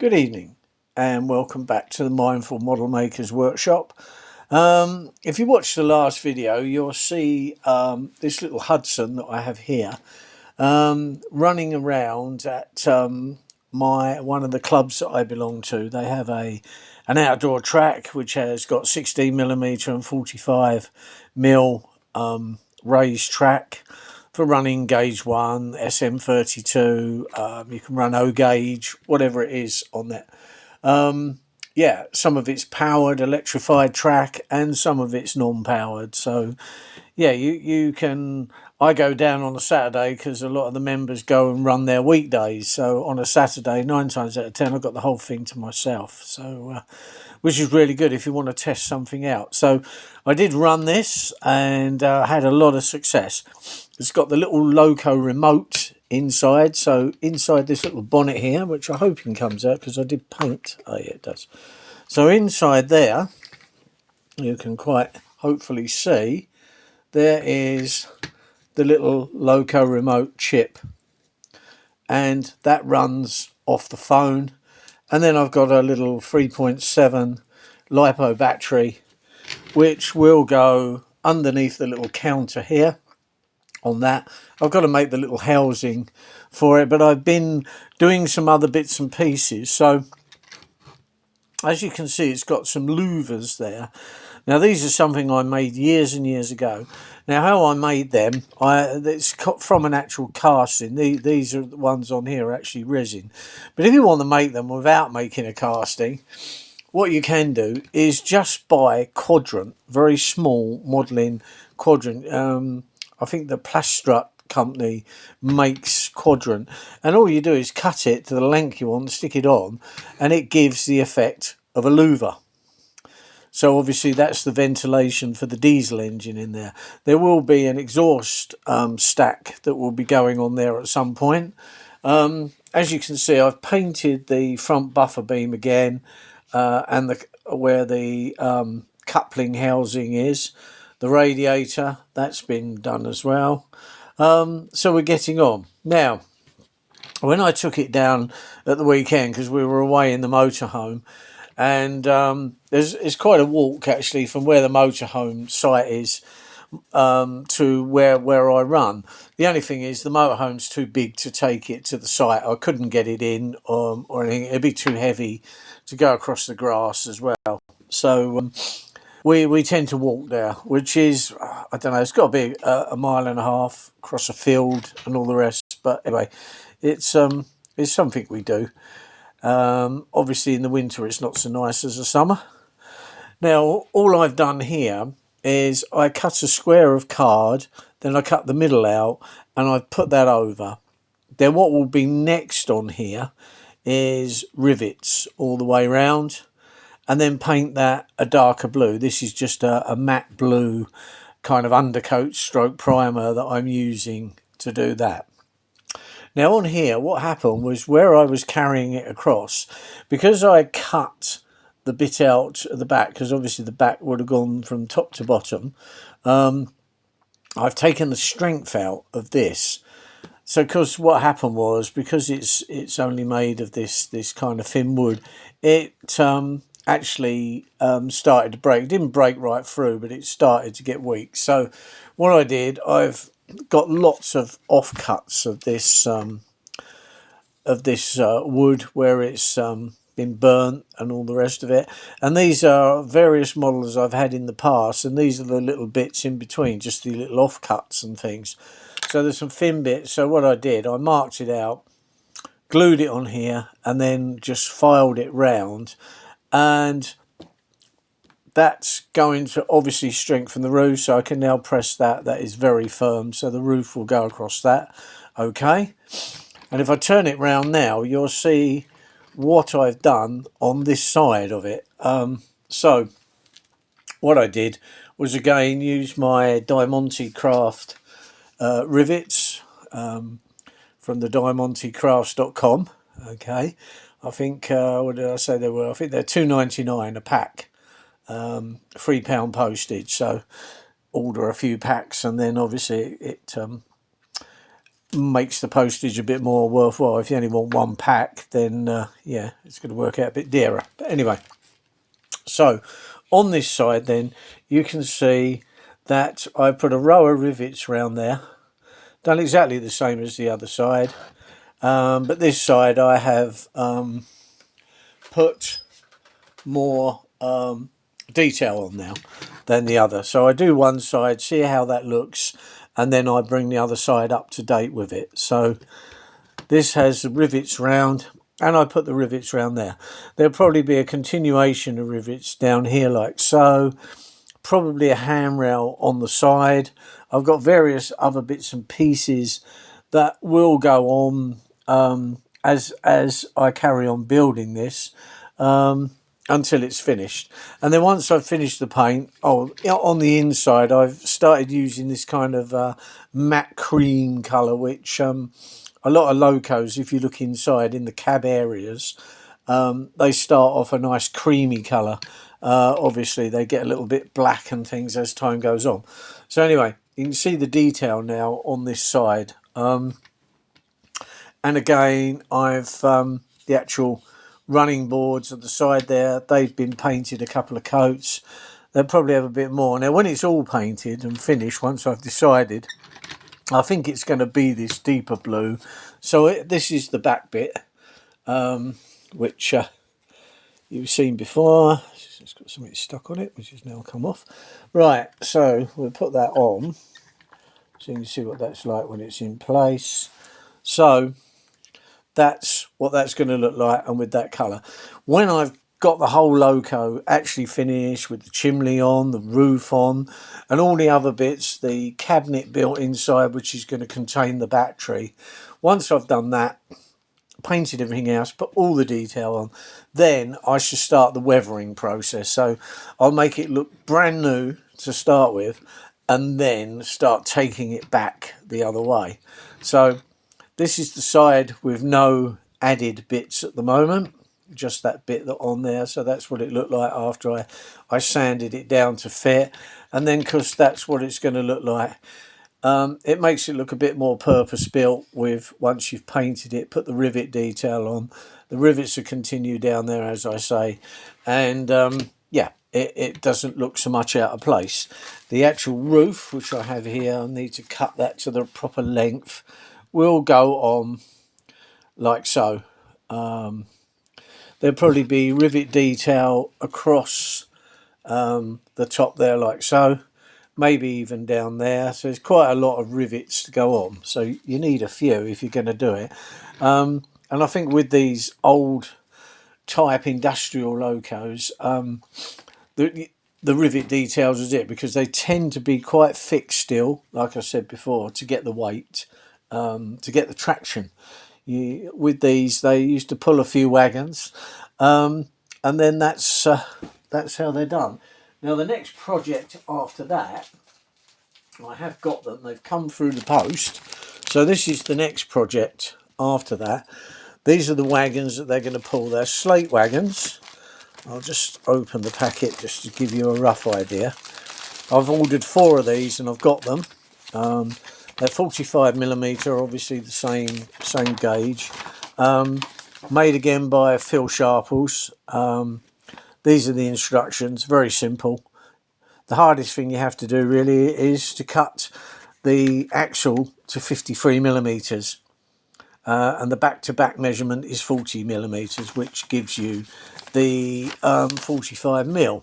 Good evening and welcome back to the Mindful Model Makers Workshop. If you watch the last video, you'll see this little Hudson that I have here running around at one of the clubs that I belong to. They have an outdoor track which has got 16mm and 45mm raised track for running gauge 1, SM32, you can run O gauge, whatever it is on that. Yeah, some of it's powered, electrified track, and some of it's non-powered. So, yeah, you can. I go down on a Saturday because a lot of the members go and run their weekdays. So on a Saturday, 9 times out of 10, I've got the whole thing to myself. So, which is really good if you want to test something out. So I did run this and had a lot of success. It's got the little loco remote inside. So inside this little bonnet here, which I'm hoping comes out because I did paint. Oh yeah, it does. So inside there, you can quite hopefully see, there is the little loco remote chip. And that runs off the phone. And then I've got a little 3.7 LiPo battery, which will go underneath the little counter here on that. I've got to make the little housing for it, but I've been doing some other bits and pieces. So as you can see, it's got some louvers there. Now these are something I made years and years ago. Now how I made them, it's from an actual casting. These are the ones on here are actually resin. But if you want to make them without making a casting, what you can do is just buy quadrant, very small modelling quadrant. I think the Plastrut company makes quadrant, and all you do is cut it to the length you want, stick it on, and it gives the effect of a louver. So obviously that's the ventilation for the diesel engine in there. There will be an exhaust stack that will be going on there at some point. As you can see, I've painted the front buffer beam again, and where the coupling housing is. The radiator, that's been done as well. So we're getting on. Now, when I took it down at the weekend, because we were away in the motorhome, and it's quite a walk actually from where the motorhome site is to where I run. The only thing is the motorhome's too big to take it to the site. I couldn't get it in or anything. It'd be too heavy to go across the grass as well. So we tend to walk there, which is, I don't know, it's got to be a mile and a half across a field and all the rest. But anyway, it's something we do. Obviously in the winter it's not so nice as the summer. Now all I've done here is I cut a square of card, then I cut the middle out and I've put that over. Then what will be next on here is rivets all the way round, and then paint that a darker blue. This is just a matte blue kind of undercoat stroke primer that I'm using to do that. Now on here, what happened was where I was carrying it across, because I cut the bit out at the back, because obviously the back would have gone from top to bottom, I've taken the strength out of this. So because what happened was, because it's only made of this kind of thin wood, it actually started to break. It didn't break right through, but it started to get weak. So what I did, I've got lots of offcuts of this wood where it's been burnt and all the rest of it, and these are various models I've had in the past, and these are the little bits in between, just the little offcuts and things. So there's some thin bits. So what I did, I marked it out, glued it on here, and then just filed it round, and that's going to obviously strengthen the roof. So I can now press that. That is very firm, so the roof will go across that. Okay, and if I turn it round now, you'll see what I've done on this side of it. So what I did was again use my Diamante Craft rivets from the diamontecrafts.com. Okay, I think what did I say they were? I think they're £2.99 a pack. £3 postage, so order a few packs, and then obviously it makes the postage a bit more worthwhile. If you only want one pack, then yeah, it's going to work out a bit dearer. But anyway, so on this side then you can see that I put a row of rivets around there, done exactly the same as the other side, but this side I have put more detail on now than the other. So I do one side, see how that looks, and then I bring the other side up to date with it. So this has the rivets round, and I put the rivets round there. There'll probably be a continuation of rivets down here like so, probably a handrail on the side. I've got various other bits and pieces that will go on as I carry on building this until it's finished. And then once I've finished the paint, on the inside I've started using this kind of matte cream colour, which a lot of locos, if you look inside in the cab areas, they start off a nice creamy colour. Obviously they get a little bit black and things as time goes on. So anyway, you can see the detail now on this side. And again, I've the actual running boards at the side there, they've been painted a couple of coats. They'll probably have a bit more. Now when it's all painted and finished, once I've decided, I think it's going to be this deeper blue. So this is the back bit, which you've seen before. It's got something stuck on it, which has now come off. Right, so we'll put that on so you can see what that's like when it's in place. So that's what that's going to look like, and with that colour. When I've got the whole loco actually finished with the chimney on, the roof on, and all the other bits, the cabinet built inside which is going to contain the battery, once I've done that, painted everything else, put all the detail on, then I should start the weathering process. So I'll make it look brand new to start with, and then start taking it back the other way. So this is the side with no added bits at the moment, just that bit that on there. So that's what it looked like after I sanded it down to fit. And then because that's what it's going to look like, it makes it look a bit more purpose built with, once you've painted it, put the rivet detail on. The rivets will continue down there, as I say. And yeah, it doesn't look so much out of place. The actual roof, which I have here, I need to cut that to the proper length, will go on like so. There'll probably be rivet detail across the top there like so, maybe even down there. So there's quite a lot of rivets to go on, so you need a few if you're going to do it. And I think with these old type industrial locos, the rivet details is it, because they tend to be quite thick still, like I said before, to get the weight, to get the traction. With these, they used to pull a few wagons, and then that's how they're done. Now the next project after that, I have got them, they've come through the post, so this is the next project after that. These are the wagons that they're going to pull. They're slate wagons. I'll just open the packet just to give you a rough idea. I've ordered 4 of these and I've got them. They're 45mm, obviously the same gauge. Made again by Phil Sharples. These are the instructions, very simple. The hardest thing you have to do really is to cut the axle to 53mm. And the back-to-back measurement is 40mm, which gives you the 45mm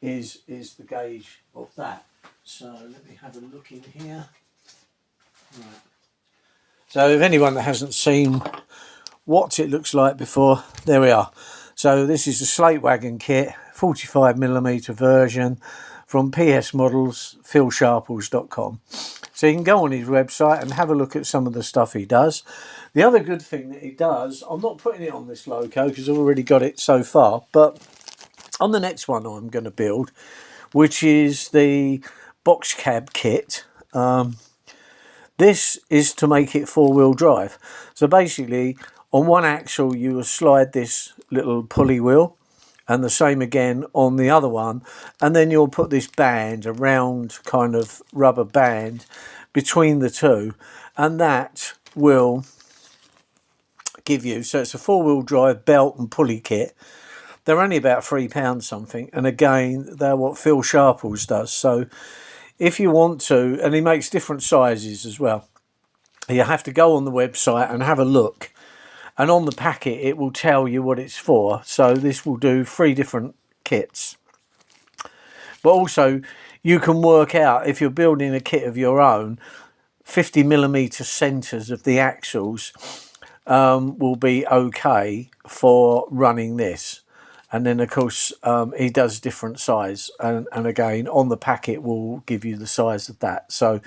is the gauge of that. So let me have a look in here. Right. So if anyone that hasn't seen what it looks like before, there we are. So this is a slate wagon kit, 45mm version from P.S.Models, philsharples.com. So you can go on his website and have a look at some of the stuff he does. The other good thing that he does, I'm not putting it on this loco because I've already got it so far, but on the next one I'm going to build, which is the box cab kit, this is to make it 4-wheel drive. So basically on one axle you will slide this little pulley wheel, and the same again on the other one, and then you'll put this band, a round kind of rubber band between the two, and that will give you, so it's a 4-wheel drive belt and pulley kit. They're only about £3 something, and again, they're what Phil Sharples does. So if you want to, and he makes different sizes as well, you have to go on the website and have a look, and on the packet it will tell you what it's for. So this will do 3 different kits, but also you can work out, if you're building a kit of your own, 50mm centres of the axles will be okay for running this. And then of course he does different size, and again on the packet will give you the size of that. So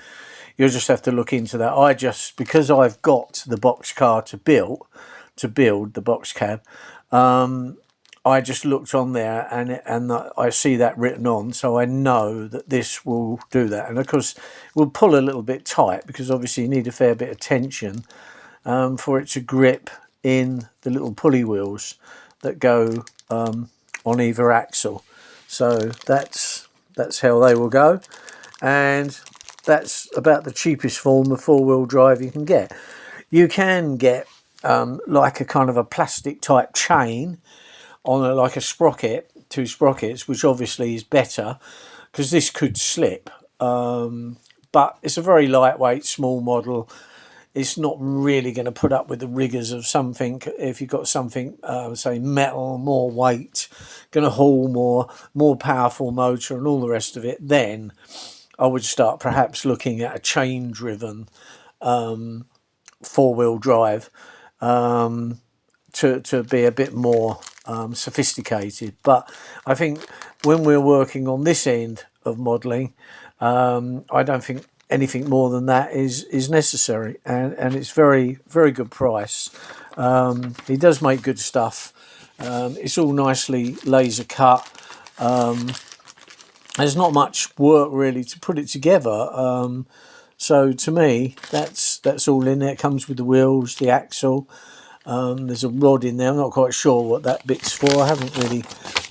you'll just have to look into that. Because I've got the box car to build the box cab, I just looked on there, and I see that written on, so I know that this will do that. And of course it will pull a little bit tight, because obviously you need a fair bit of tension for it to grip in the little pulley wheels that go on either axle. So that's how they will go, and that's about the cheapest form of 4-wheel drive you can get. You can get like a kind of a plastic type chain on like a sprocket, 2 sprockets, which obviously is better because this could slip, but it's a very lightweight, small model. It's not really going to put up with the rigours of something. If you've got something, say metal, more weight, going to haul more powerful motor and all the rest of it, then I would start perhaps looking at a chain-driven 4-wheel drive to be a bit more sophisticated. But I think when we're working on this end of modelling, I don't think anything more than that is necessary, and it's very good price. He does make good stuff. It's all nicely laser cut. There's not much work really to put it together. So to me, that's all in there. It comes with the wheels, the axle. There's a rod in there. I'm not quite sure what that bit's for. I haven't really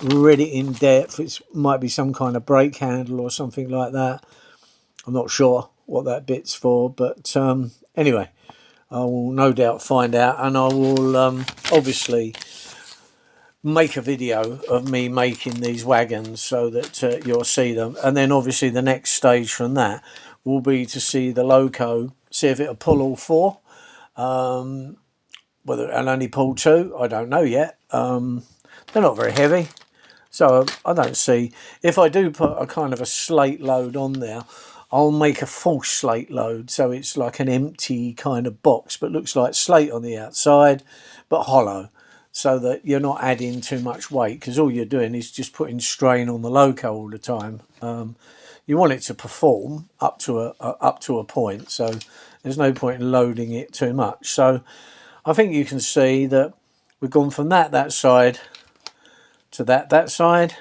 read it in depth. It might be some kind of brake handle or something like that. I'm not sure what that bit's for, but anyway, I will no doubt find out, and I will obviously make a video of me making these wagons so that you'll see them. And then obviously the next stage from that will be to see the loco, see if it'll pull all 4. Whether it'll only pull 2, I don't know yet. They're not very heavy, so I don't see. If I do put a kind of a slate load on there, I'll make a false slate load, so it's like an empty kind of box, but looks like slate on the outside, but hollow, so that you're not adding too much weight, because all you're doing is just putting strain on the loco all the time. You want it to perform up to a point, so there's no point in loading it too much. So I think you can see that we've gone from that side to that side,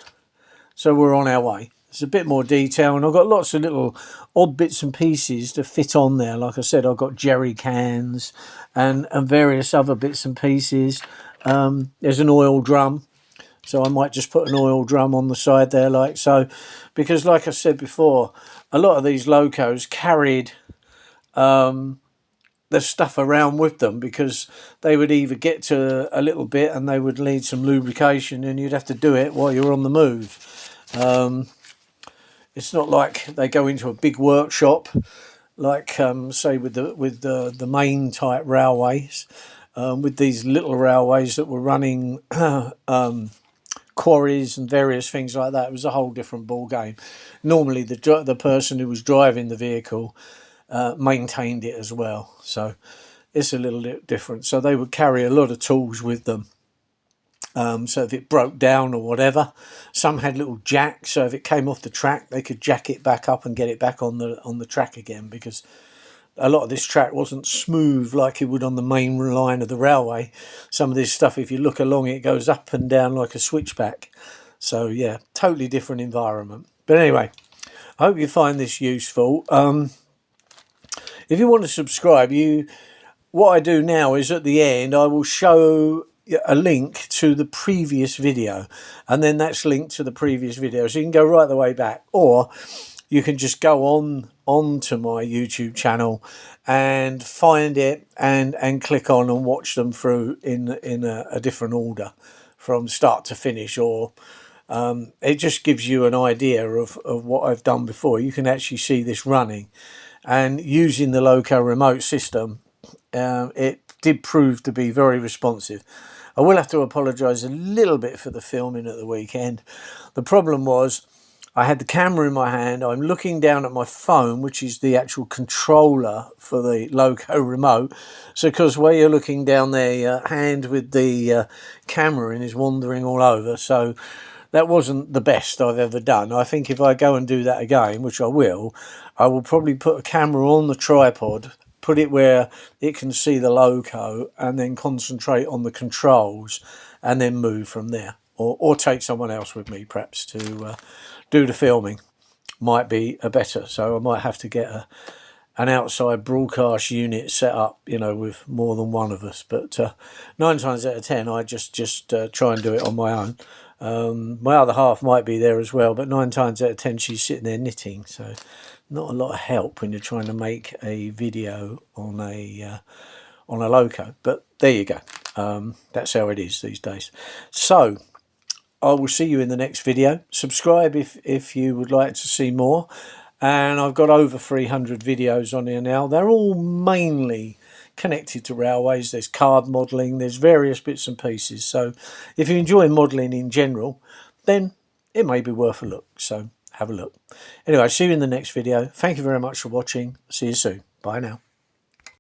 so we're on our way. There's a bit more detail, and I've got lots of little odd bits and pieces to fit on there. Like I said, I've got jerry cans and various other bits and pieces. There's an oil drum, so I might just put an oil drum on the side there like so, because like I said before, a lot of these locos carried the stuff around with them, because they would either get to a little bit and they would need some lubrication, and you'd have to do it while you're on the move. It's not like they go into a big workshop like say with the main type railways. With these little railways that were running quarries and various things like that, it was a whole different ball game. Normally the person who was driving the vehicle maintained it as well, so it's a little bit different. So they would carry a lot of tools with them. So if it broke down or whatever, some had little jacks, so if it came off the track they could jack it back up and get it back on the track again, because a lot of this track wasn't smooth like it would on the main line of the railway. Some of this stuff, if you look along it, goes up and down like a switchback. So yeah, totally different environment. But anyway, I hope you find this useful. If you want to subscribe, what I do now is at the end I will show a link to the previous video, and then that's linked to the previous video, so you can go right the way back, or you can just go on onto my YouTube channel and find it and click on and watch them through in a different order from start to finish, or it just gives you an idea of what I've done before. You can actually see this running, and using the Loco remote system, it did prove to be very responsive. I will have to apologise a little bit for the filming at the weekend. The problem was I had the camera in my hand. I'm looking down at my phone, which is the actual controller for the Loco remote. So because where you're looking down there, your hand with the camera in is wandering all over. So that wasn't the best I've ever done. I think if I go and do that again, which I will probably put a camera on the tripod, put it where it can see the Loco, and then concentrate on the controls and then move from there. Or take someone else with me, perhaps, to do the filming. Might be a better. So I might have to get an outside broadcast unit set up, you know, with more than one of us. But 9 times out of 10, I just try and do it on my own. My other half might be there as well, but 9 times out of 10, she's sitting there knitting. So not a lot of help when you're trying to make a video on a Loco. But there you go. That's how it is these days. So I will see you in the next video. Subscribe if you would like to see more. And I've got over 300 videos on here now. They're all mainly connected to railways. There's card modelling. There's various bits and pieces. So if you enjoy modelling in general, then it may be worth a look. So have a look. Anyway, see you in the next video. Thank you very much for watching. See you soon. Bye now.